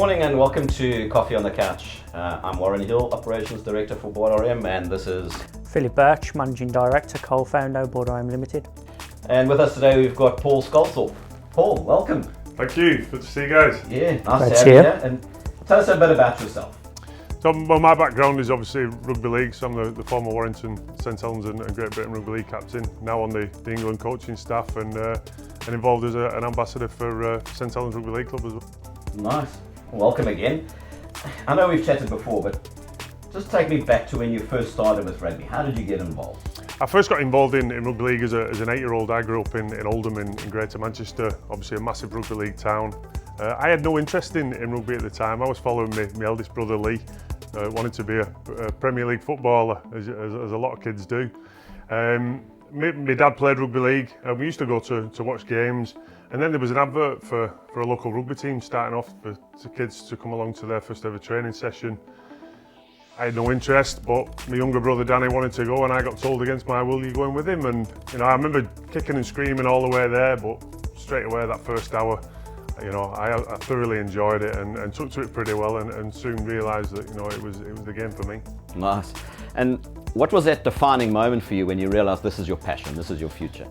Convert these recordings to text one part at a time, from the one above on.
morning and welcome to Coffee on the Couch. I'm Warren Hill, Operations Director for Boardrm, and this is Philip Birch, Managing Director, co-founder of Boardrm Limited. And with us today we've got Paul Skolzorf. Paul, welcome. Thank you. Good to see you guys. Yeah, nice to have you here. And tell us a bit about yourself. So, well, my background is obviously rugby league. So I'm the former Warrington, St Helens and Great Britain Rugby League captain. Now on the England coaching staff and involved as an ambassador for St Helens Rugby League Club as well. Nice. Welcome again. I know we've chatted before, but just take me back to when you first started with rugby. How did you get involved? I first got involved in rugby league as an 8-year-old. I grew up in Oldham in Greater Manchester, obviously a massive rugby league town. I had no interest in rugby at the time. I was following my eldest brother Lee, wanted to be a Premier League footballer, as a lot of kids do. My dad played rugby league, and we used to go to watch games. And then there was an advert for a local rugby team starting off for kids to come along to their first ever training session. I had no interest, but my younger brother Danny wanted to go, and I got told against my will, you're going with him. And I remember kicking and screaming all the way there, but straight away that first hour, I thoroughly enjoyed it and took to it pretty well, and soon realised that it was the game for me. Nice. And what was that defining moment for you when you realised this is your passion, this is your future?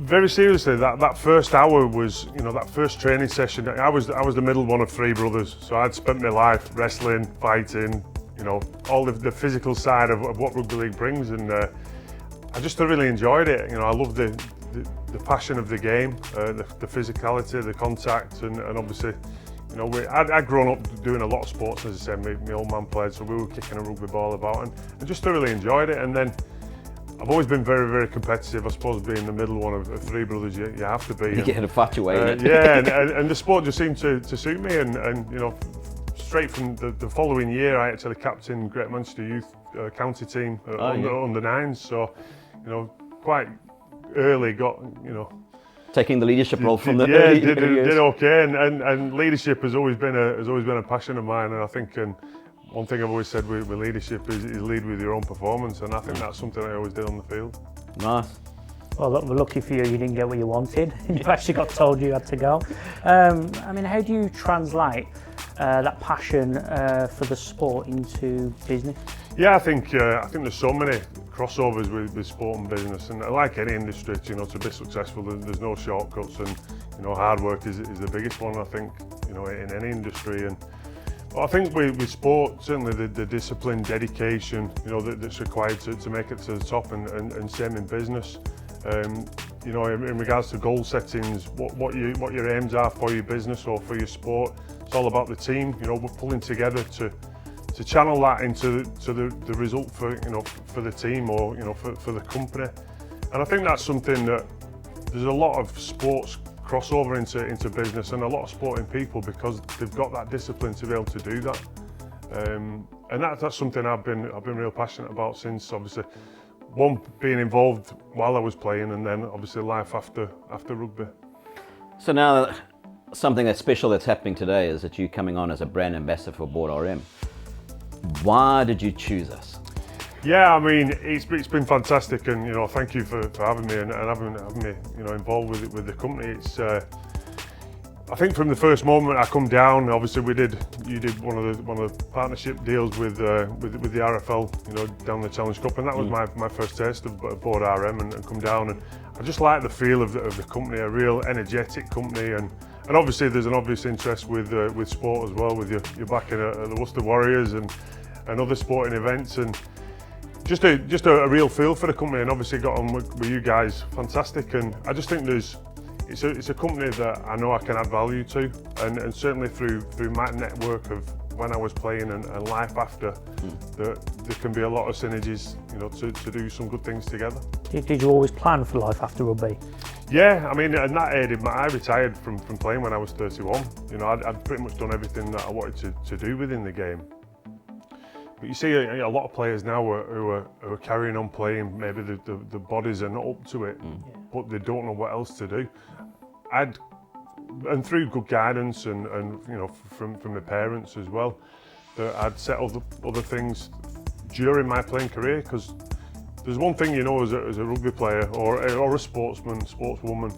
Very seriously, that first hour was, that first training session. I was the middle one of 3 brothers, so I'd spent my life wrestling, fighting, all the physical side of what rugby league brings, and I just thoroughly enjoyed it. I loved the passion of the game, the physicality, the contact, and obviously, I'd grown up doing a lot of sports. As I said, my old man played, so we were kicking a rugby ball about, and I just thoroughly enjoyed it. And then I've always been very, very competitive. I suppose being the middle one of 3 brothers, you have to be. You get to fight your way in it. Yeah, and the sport just seemed to suit me. And straight from the following year, I actually captained Great Manchester Youth county team under 9s. So, quite early got, taking the leadership role from the early years. Did okay. And leadership has always been a passion of mine. And I think. One thing I've always said with leadership is lead with your own performance, and I think that's something I always did on the field. Nice. Well, look, we're lucky for you, you didn't get what you wanted. You actually got told you had to go. How do you translate that passion for the sport into business? Yeah, I think there's so many crossovers with sport and business, and like any industry, to be successful, there's no shortcuts, and hard work is the biggest one, I think, in any industry. And I think with sport, certainly the discipline, dedication, that's required to make it to the top, and same in business. In regards to goal settings, what your aims are for your business or for your sport, it's all about the team. We're pulling together to channel that into the result for the team or for the company. And I think that's something that there's a lot of sports crossover into business, and a lot of sporting people, because they've got that discipline to be able to do that, and that's something I've been real passionate about since, obviously, one, being involved while I was playing, and then obviously life after rugby. So now something that's special that's happening today is that you're coming on as a brand ambassador for Boardrm. Why did you choose us? Yeah, I mean, it's been fantastic, and thank you for having me and having me involved with the company. It's I think from the first moment I come down, obviously you did one of the partnership deals with the RFL, down the Challenge Cup, and that was my first taste of Boardrm, and come down, and I just like the feel of the company, a real energetic company, and obviously there's an obvious interest with sport as well, with your backing the Worcester Warriors and other sporting events, and just a real feel for the company, and obviously got on with you guys, fantastic. And I just think it's a company that I know I can add value to, and certainly through my network of when I was playing and life after, there can be a lot of synergies, to do some good things together. Did you always plan for life after rugby? Yeah, I mean, at that age, I retired from playing when I was 31. I'd pretty much done everything that I wanted to do within the game. But you see a lot of players now who are carrying on playing, maybe the bodies are not up to it, but they don't know what else to do. And through good guidance and from my parents as well, that I'd set other things during my playing career, because there's one thing as a rugby player or a sportswoman,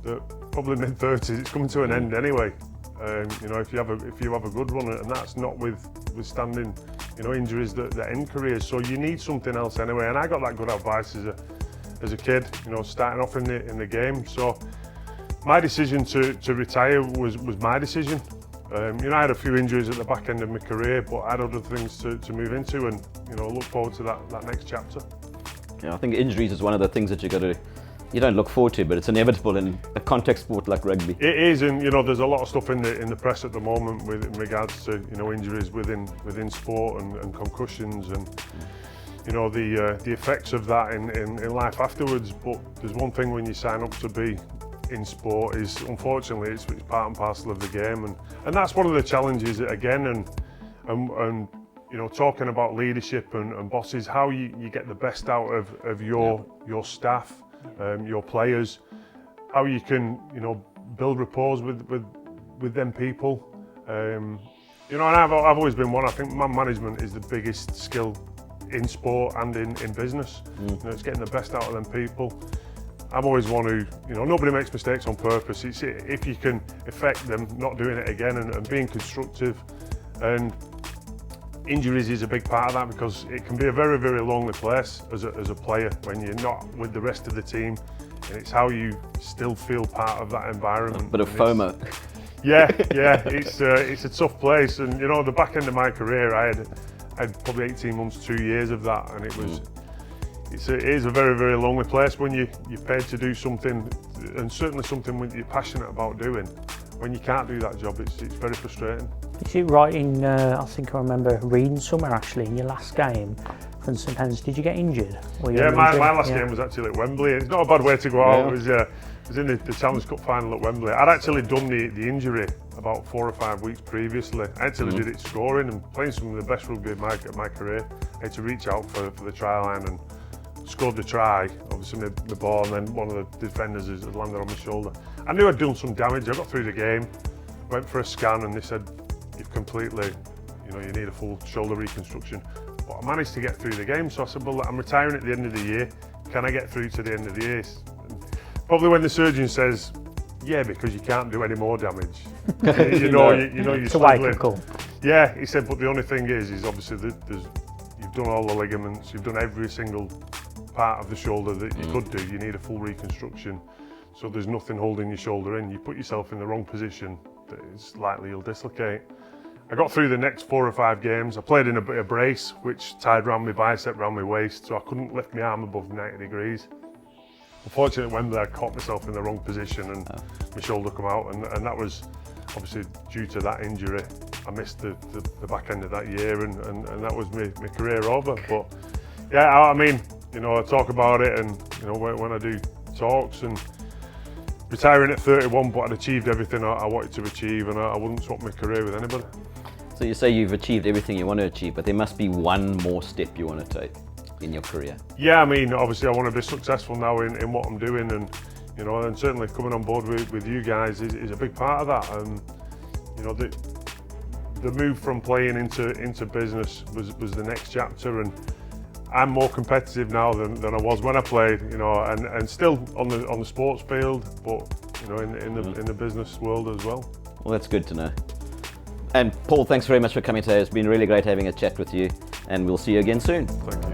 that probably mid-30s, it's coming to an end anyway. You know, if you have a good run, and that's not withstanding, you know, injuries that end careers. So you need something else anyway. And I got that good advice as a kid, you know, starting off in the game. So my decision to retire was my decision. You know, I had a few injuries at the back end of my career, but I had other things to move into, and you know, look forward to that next chapter. Yeah, I think injuries is one of the things that you don't look forward to, but it's inevitable in a contact sport like rugby. It is, and you know, there's a lot of stuff in the press at the moment in regards to, you know, injuries within sport and concussions and you know the effects of that in life afterwards. But there's one thing when you sign up to be in sport is, unfortunately, it's part and parcel of the game, and that's one of the challenges again. And you know, talking about leadership and bosses, how you get the best out of your staff, your players, how you can, you know, build rapport with them people. You know, and I've always been one. I think man management is the biggest skill in sport and in business. You know, it's getting the best out of them people. I'm always one who, you know, nobody makes mistakes on purpose. It's if you can affect them not doing it again and being constructive. And injuries is a big part of that, because it can be a very, very lonely place as a player when you're not with the rest of the team, and it's how you still feel part of that environment. A bit of FOMO. Yeah, it's a tough place, and you know, the back end of my career, I had probably 18 months, 2 years of that, and it is a very, very lonely place when you're paid to do something, and certainly something that you're passionate about doing. When you can't do that job, it's very frustrating. Is it right in, I think I remember reading somewhere actually, in your last game from St Helens, did you get injured? Yeah, my last game was actually at Wembley. It's not a bad way to go out. It was in the Challenge Cup final at Wembley. I'd actually done the injury about 4 or 5 weeks previously. I actually did it scoring and playing some of the best rugby of my career. I had to reach out for the try line and scored the try, obviously the ball, and then one of the defenders has landed on my shoulder. I knew I'd done some damage. I got through the game, went for a scan, and they said, you've completely, you know, you need a full shoulder reconstruction. But I managed to get through the game, so I said, well, I'm retiring at the end of the year. Can I get through to the end of the year? And probably when the surgeon says, yeah, because you can't do any more damage. you know you're struggling. Yeah, he said, but the only thing is obviously you've done all the ligaments, you've done every single part of the shoulder that you could do. You need a full reconstruction, so there's nothing holding your shoulder in. You put yourself in the wrong position, that it's likely you'll dislocate. I got through the next 4 or 5 games. I played in a brace which tied around my bicep, around my waist, so I couldn't lift my arm above 90 degrees. Unfortunately, at Wembley, I caught myself in the wrong position and my shoulder come out, and that was obviously due to that injury. I missed the back end of that year, and that was my career over. But yeah, I mean, you know, I talk about it, and you know, when I do talks, and retiring at 31, but I'd achieved everything I wanted to achieve, and I wouldn't swap my career with anybody. So you say you've achieved everything you want to achieve, but there must be one more step you want to take in your career. Yeah, I mean, obviously I want to be successful now in what I'm doing, and you know, and certainly coming on board with you guys is a big part of that. And you know, the move from playing into business was the next chapter, and I'm more competitive now than I was when I played, you know, and still on the sports field, but you know, in the business world as well. Well, that's good to know. And Paul, thanks very much for coming today. It's been really great having a chat with you, and we'll see you again soon. Thank you.